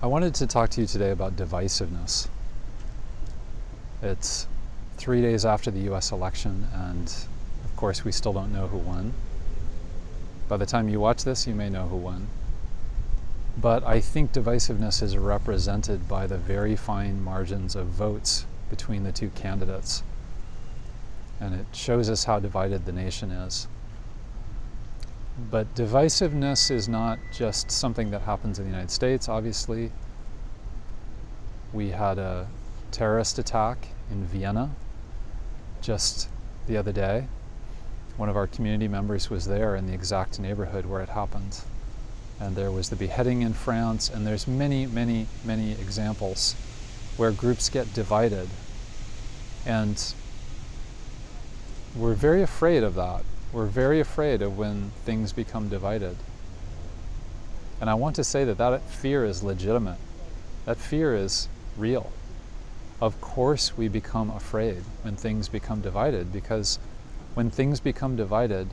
I wanted to talk to you today about divisiveness. It's 3 days after the US election, and of course we still don't know who won. By the time you watch this, you may know who won. But I think divisiveness is represented by the very fine margins of votes between the two candidates. And it shows us how divided the nation is. But divisiveness is not just something that happens in the United States, obviously. We had a terrorist attack in Vienna just the other day. One of our community members was there in the exact neighborhood where it happened. And there was the beheading in France, and there's many, many, many examples where groups get divided. And we're very afraid of that. We're very afraid of when things become divided. And I want to say that that fear is legitimate. That fear is real. Of course we become afraid when things become divided, because when things become divided,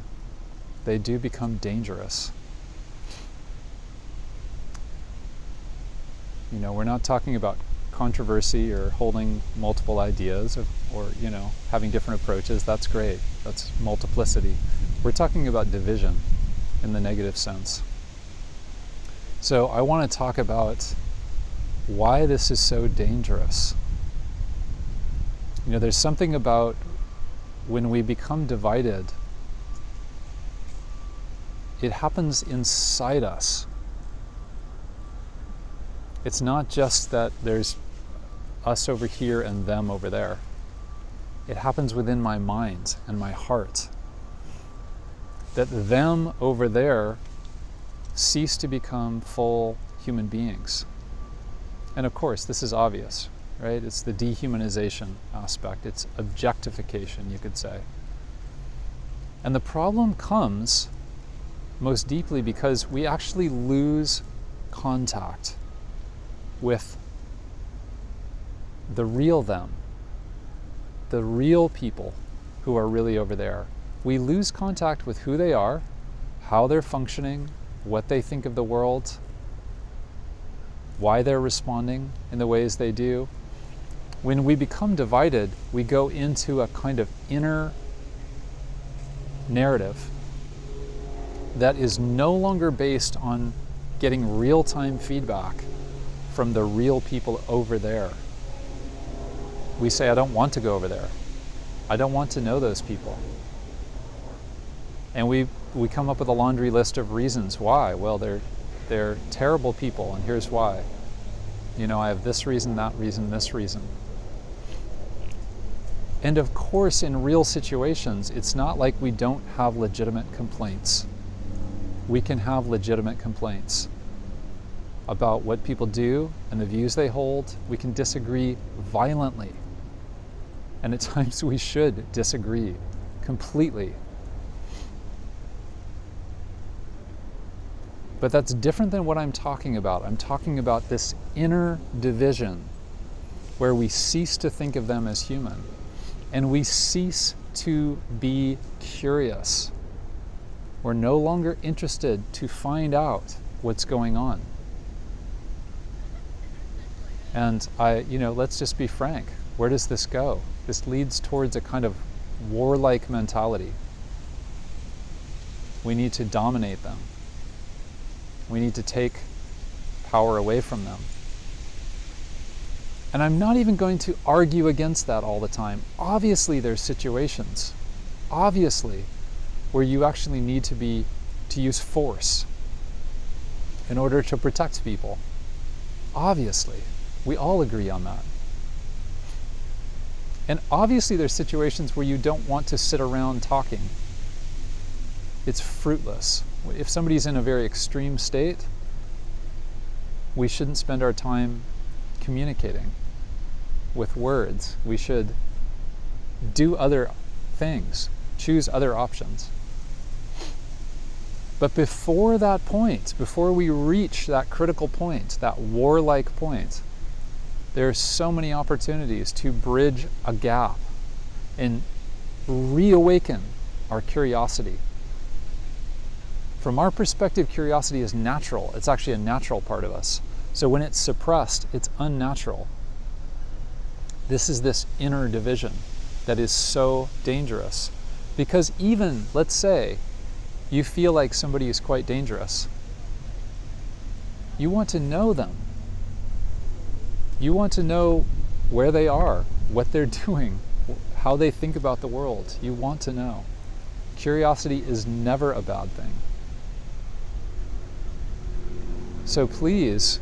they do become dangerous. You know, we're not talking about controversy or holding multiple ideas or having different approaches. That's great. That's multiplicity. We're talking about division in the negative sense. So I want to talk about why this is so dangerous. You know, there's something about when we become divided, it happens inside us. It's not just that there's us over here and them over there. It happens within my mind and my heart. That them over there cease to become full human beings. And of course, this is obvious, right? It's the dehumanization aspect. It's objectification, you could say. And the problem comes most deeply because we actually lose contact with the real them, the real people who are really over there. We lose contact with who they are, how they're functioning, what they think of the world, why they're responding in the ways they do. When we become divided, we go into a kind of inner narrative that is no longer based on getting real-time feedback from the real people over there. We say, I don't want to go over there. I don't want to know those people. And we come up with a laundry list of reasons why. Well, they're terrible people, and here's why. You know, I have this reason, that reason, this reason. And of course, in real situations, it's not like we don't have legitimate complaints. We can have legitimate complaints about what people do and the views they hold. We can disagree violently. And at times we should disagree completely. But that's different than what I'm talking about. I'm talking about this inner division where we cease to think of them as human and we cease to be curious. We're no longer interested to find out what's going on. And let's just be frank. Where does this go? This leads towards a kind of warlike mentality. We need to dominate them. We need to take power away from them. And I'm not even going to argue against that all the time. Obviously, there's situations, obviously, where you actually need to use force in order to protect people. Obviously. We all agree on that. And obviously there's situations where you don't want to sit around talking. It's fruitless. If somebody's in a very extreme state, we shouldn't spend our time communicating with words. We should do other things, choose other options. But before that point, before we reach that critical point, that warlike point, there are so many opportunities to bridge a gap and reawaken our curiosity. From our perspective, curiosity is natural. It's actually a natural part of us. So when it's suppressed, it's unnatural. This is this inner division that is so dangerous. Because even, let's say, you feel like somebody is quite dangerous, you want to know them. You want to know where they are, what they're doing, how they think about the world. You want to know. Curiosity is never a bad thing. So please,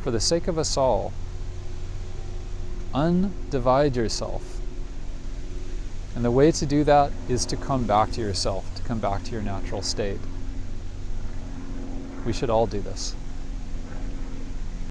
for the sake of us all, undivide yourself. And the way to do that is to come back to yourself, to come back to your natural state. We should all do this.